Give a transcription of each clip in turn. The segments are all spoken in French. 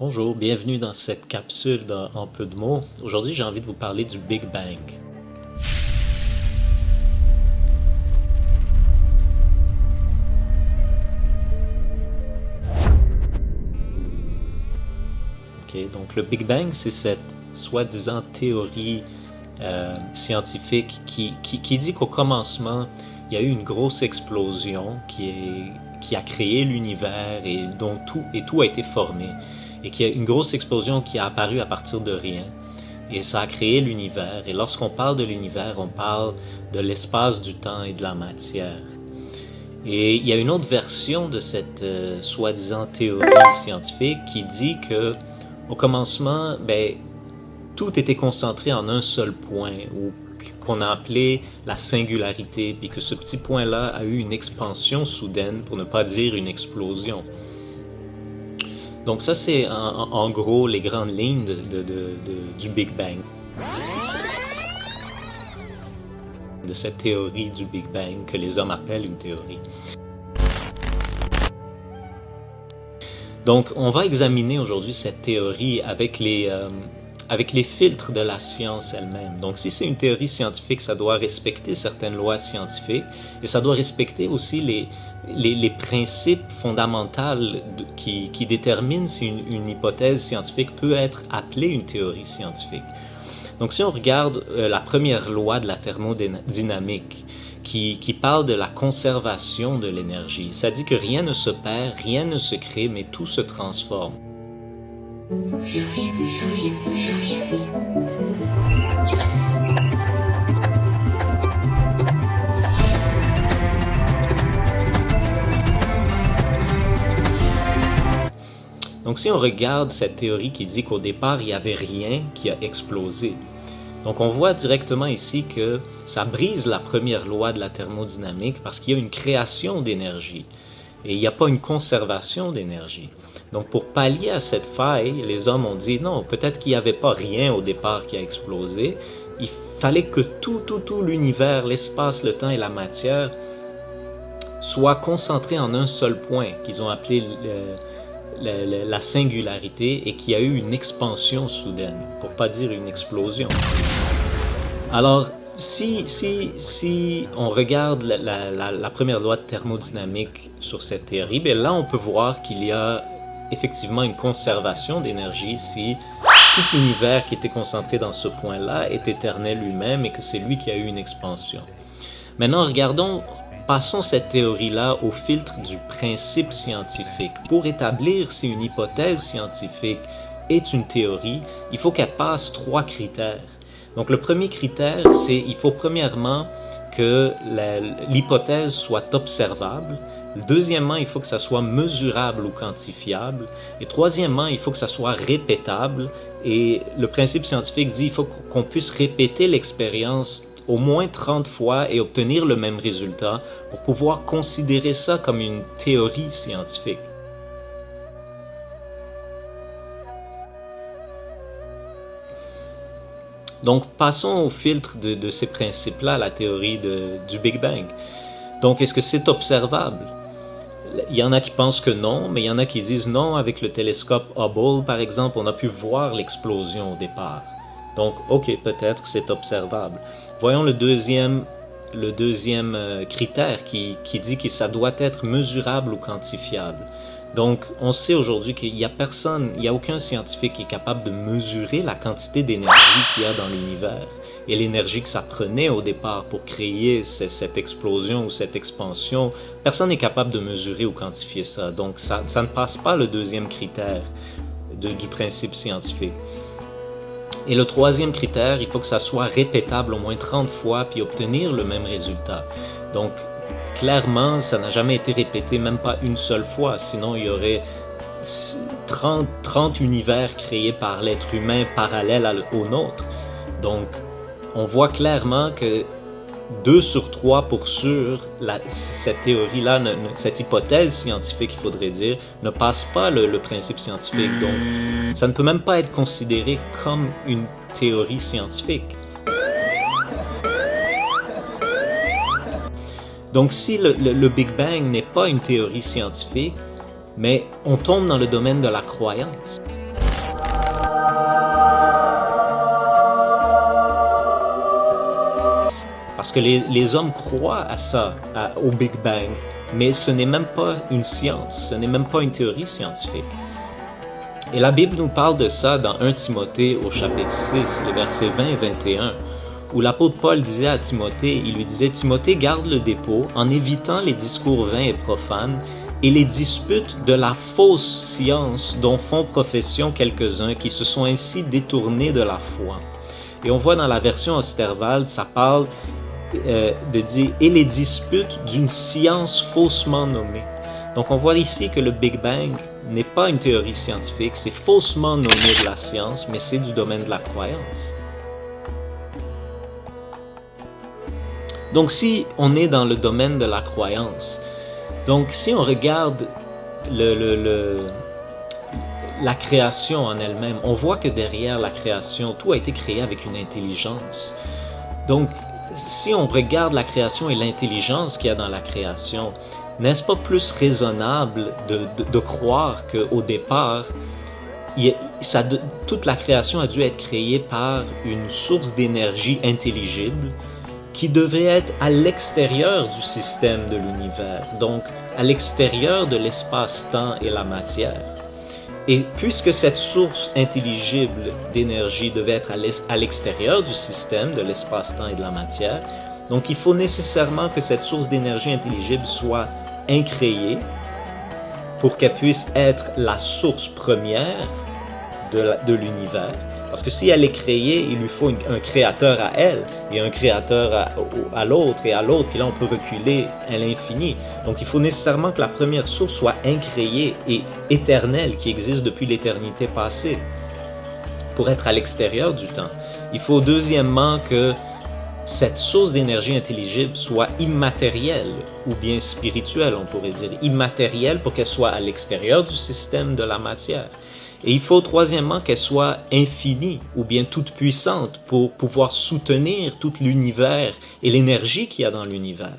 Bonjour, bienvenue dans cette capsule en peu de mots. Aujourd'hui, j'ai envie de vous parler du Big Bang. Donc le Big Bang, c'est cette soi-disant théorie scientifique qui dit qu'au commencement, il y a eu une grosse explosion qui a créé l'univers et dont tout a été formé. Et qu'il y a une grosse explosion qui a apparu à partir de rien. Et ça a créé l'univers. Et lorsqu'on parle de l'univers, on parle de l'espace, du temps et de la matière. Et il y a une autre version de cette soi-disant théorie scientifique qui dit que au commencement, tout était concentré en un seul point, ou qu'on a appelé la singularité, puis que ce petit point-là a eu une expansion soudaine, pour ne pas dire une explosion. Donc ça, c'est en gros les grandes lignes du Big Bang. De cette théorie du Big Bang que les hommes appellent une théorie. Donc on va examiner aujourd'hui cette théorie avec les filtres de la science elle-même. Donc si c'est une théorie scientifique, ça doit respecter certaines lois scientifiques et ça doit respecter aussi les principes fondamentaux qui déterminent si une hypothèse scientifique peut être appelée une théorie scientifique. Donc si on regarde la première loi de la thermodynamique qui parle de la conservation de l'énergie, ça dit que rien ne se perd, rien ne se crée, mais tout se transforme. Donc si on regarde cette théorie qui dit qu'au départ, il n'y avait rien qui a explosé, donc on voit directement ici que ça brise la première loi de la thermodynamique parce qu'il y a une création d'énergie et il n'y a pas une conservation d'énergie. Donc pour pallier à cette faille, les hommes ont dit non, peut-être qu'il n'y avait pas rien au départ qui a explosé, il fallait que tout l'univers, l'espace, le temps et la matière soient concentrés en un seul point qu'ils ont appelé la singularité et qui a eu une expansion soudaine, pour pas dire une explosion. Alors, si on regarde la première loi de thermodynamique sur cette théorie, là on peut voir qu'il y a effectivement une conservation d'énergie si tout l'univers qui était concentré dans ce point-là est éternel lui-même et que c'est lui qui a eu une expansion. Maintenant, passons cette théorie-là au filtre du principe scientifique. Pour établir si une hypothèse scientifique est une théorie, il faut qu'elle passe 3 critères. Donc le premier critère, c'est il faut premièrement que l'hypothèse soit observable. Deuxièmement, il faut que ça soit mesurable ou quantifiable. Et troisièmement, il faut que ça soit répétable. Et le principe scientifique dit qu'il faut qu'on puisse répéter l'expérience au moins 30 fois et obtenir le même résultat pour pouvoir considérer ça comme une théorie scientifique. Donc, passons au filtre de ces principes-là, la théorie du Big Bang. Donc, est-ce que c'est observable? Il y en a qui pensent que non, mais il y en a qui disent non. Avec le télescope Hubble, par exemple, on a pu voir l'explosion au départ. Donc, ok, peut-être c'est observable. Voyons le deuxième critère qui dit que ça doit être mesurable ou quantifiable. Donc, on sait aujourd'hui qu'il n'y a aucun scientifique qui est capable de mesurer la quantité d'énergie qu'il y a dans l'univers et l'énergie que ça prenait au départ pour créer cette explosion ou cette expansion. Personne n'est capable de mesurer ou quantifier ça. Donc, ça ne passe pas le deuxième critère du principe scientifique. Et le troisième critère, il faut que ça soit répétable au moins 30 fois puis obtenir le même résultat. Donc, clairement, ça n'a jamais été répété, même pas une seule fois. Sinon, il y aurait 30 univers créés par l'être humain parallèles au nôtre. Donc, on voit clairement que 2 sur 3 pour sûr, cette théorie-là, cette hypothèse scientifique, il faudrait dire, ne passe pas le principe scientifique. Donc, ça ne peut même pas être considéré comme une théorie scientifique. Donc, si le Big Bang n'est pas une théorie scientifique, mais on tombe dans le domaine de la croyance. Parce que les hommes croient à ça, au Big Bang, mais ce n'est même pas une science, ce n'est même pas une théorie scientifique. Et la Bible nous parle de ça dans 1 Timothée au chapitre 6, les versets 20 et 21, où l'apôtre Paul disait à Timothée, il lui disait « Timothée, garde le dépôt en évitant les discours vains et profanes et les disputes de la fausse science dont font profession quelques-uns qui se sont ainsi détournés de la foi. » Et on voit dans la version Osterwald, ça parle de dire « et les disputes d'une science faussement nommée ». Donc on voit ici que le Big Bang n'est pas une théorie scientifique, c'est faussement nommé de la science, mais c'est du domaine de la croyance. Donc si on est dans le domaine de la croyance, donc si on regarde la création en elle-même, on voit que derrière la création, tout a été créé avec une intelligence. Donc si on regarde la création et l'intelligence qu'il y a dans la création, n'est-ce pas plus raisonnable de croire qu'au départ, toute la création a dû être créée par une source d'énergie intelligible qui devait être à l'extérieur du système de l'univers, donc à l'extérieur de l'espace-temps et la matière. Et puisque cette source intelligible d'énergie devait être à l'extérieur du système de l'espace-temps et de la matière, donc il faut nécessairement que cette source d'énergie intelligible soit incréée pour qu'elle puisse être la source première de l'univers. Parce que si elle est créée, il lui faut un créateur à elle, et un créateur à l'autre, et à l'autre, puis là on peut reculer à l'infini. Donc il faut nécessairement que la première source soit incréée et éternelle, qui existe depuis l'éternité passée, pour être à l'extérieur du temps. Il faut deuxièmement que cette source d'énergie intelligible soit immatérielle, ou bien spirituelle, on pourrait dire. Immatérielle pour qu'elle soit à l'extérieur du système de la matière. Et il faut troisièmement qu'elle soit infinie, ou bien toute puissante, pour pouvoir soutenir tout l'univers et l'énergie qu'il y a dans l'univers.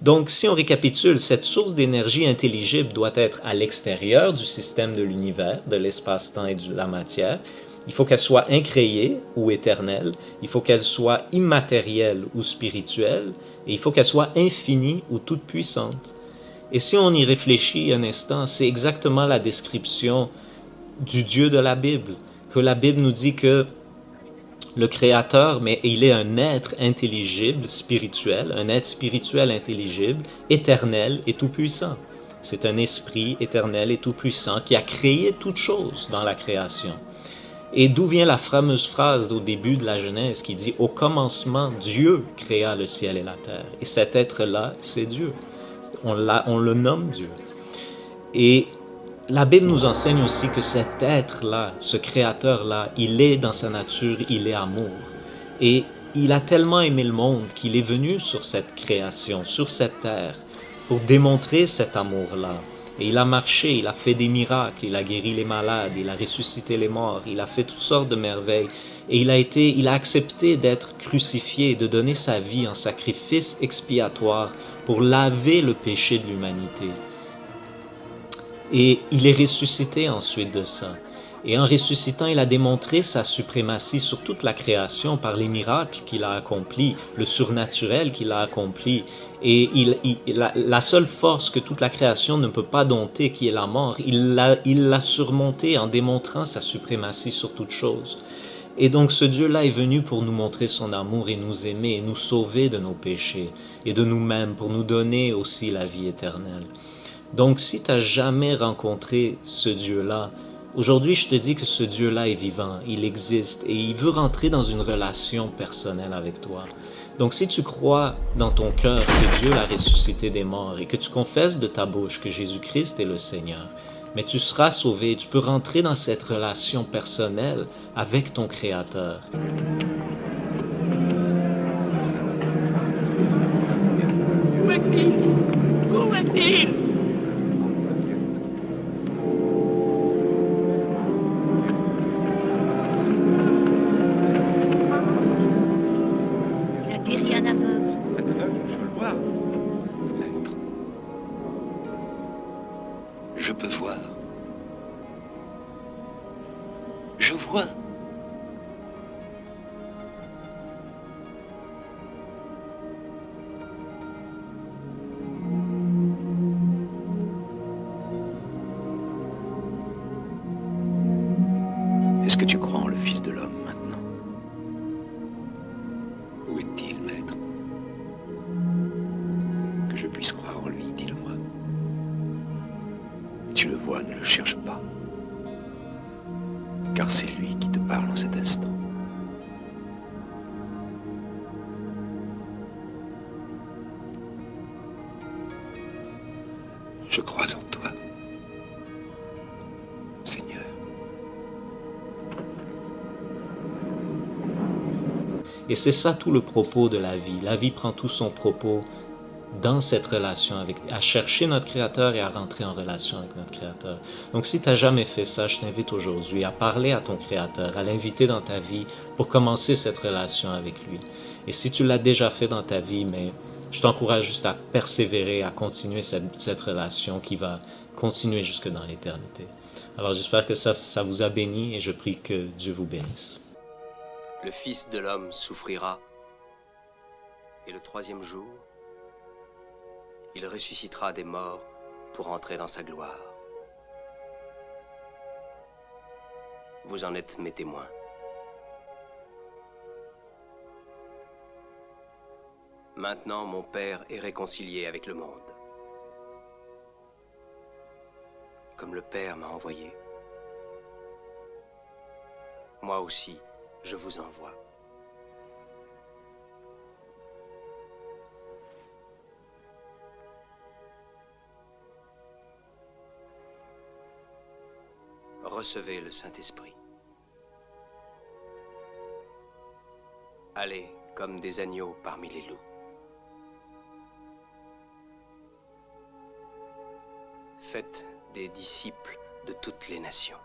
Donc, si on récapitule, cette source d'énergie intelligible doit être à l'extérieur du système de l'univers, de l'espace-temps et de la matière. Il faut qu'elle soit incréée ou éternelle. Il faut qu'elle soit immatérielle ou spirituelle. Et il faut qu'elle soit infinie ou toute puissante. Et si on y réfléchit un instant, c'est exactement la description du Dieu de la Bible. Que la Bible nous dit que le Créateur, mais il est un être intelligible, spirituel, un être spirituel intelligible, éternel et tout-puissant. C'est un esprit éternel et tout-puissant qui a créé toute chose dans la création. Et d'où vient la fameuse phrase au début de la Genèse qui dit « Au commencement, Dieu créa le ciel et la terre. » Et cet être-là, c'est Dieu. On le nomme Dieu. Et la Bible nous enseigne aussi que cet être-là, ce créateur-là, il est dans sa nature, il est amour. Et il a tellement aimé le monde qu'il est venu sur cette création, sur cette terre, pour démontrer cet amour-là. Et il a marché, il a fait des miracles, il a guéri les malades, il a ressuscité les morts, il a fait toutes sortes de merveilles. Et il a accepté d'être crucifié, de donner sa vie en sacrifice expiatoire pour laver le péché de l'humanité. Et il est ressuscité ensuite de ça. Et en ressuscitant, il a démontré sa suprématie sur toute la création par les miracles qu'il a accomplis, le surnaturel qu'il a accompli. Et la seule force que toute la création ne peut pas dompter, qui est la mort, il l'a surmontée en démontrant sa suprématie sur toute chose. Et donc ce Dieu-là est venu pour nous montrer son amour et nous aimer et nous sauver de nos péchés et de nous-mêmes, pour nous donner aussi la vie éternelle. Donc si tu n'as jamais rencontré ce Dieu-là, aujourd'hui je te dis que ce Dieu-là est vivant, il existe et il veut rentrer dans une relation personnelle avec toi. Donc si tu crois dans ton cœur que Dieu l'a ressuscité des morts et que tu confesses de ta bouche que Jésus-Christ est le Seigneur, mais tu seras sauvé, tu peux rentrer dans cette relation personnelle avec ton Créateur. Où est-il? Où est-il? Il a guéri un aveugle. Un aveugle, je veux le voir. Maître, je peux voir. Je vois. Est-ce que tu crois en le Fils de l'homme maintenant? Où est-il, maître? Que je puisse croire en lui, dis-le-moi. Tu le vois, ne le cherche pas. Car c'est lui qui te parle en cet instant. Je crois en toi, Seigneur. Et c'est ça tout le propos de la vie. La vie prend tout son propos dans cette relation à chercher notre Créateur et à rentrer en relation avec notre Créateur. Donc si tu n'as jamais fait ça, je t'invite aujourd'hui à parler à ton Créateur, à l'inviter dans ta vie pour commencer cette relation avec lui. Et si tu l'as déjà fait dans ta vie, mais je t'encourage juste à persévérer, à continuer cette relation qui va continuer jusque dans l'éternité. Alors j'espère que ça vous a béni et je prie que Dieu vous bénisse. Le Fils de l'homme souffrira, et le troisième jour, il ressuscitera des morts pour entrer dans sa gloire. Vous en êtes mes témoins. Maintenant, mon Père est réconcilié avec le monde. Comme le Père m'a envoyé, moi aussi, je vous envoie. Recevez le Saint-Esprit. Allez comme des agneaux parmi les loups. Faites des disciples de toutes les nations.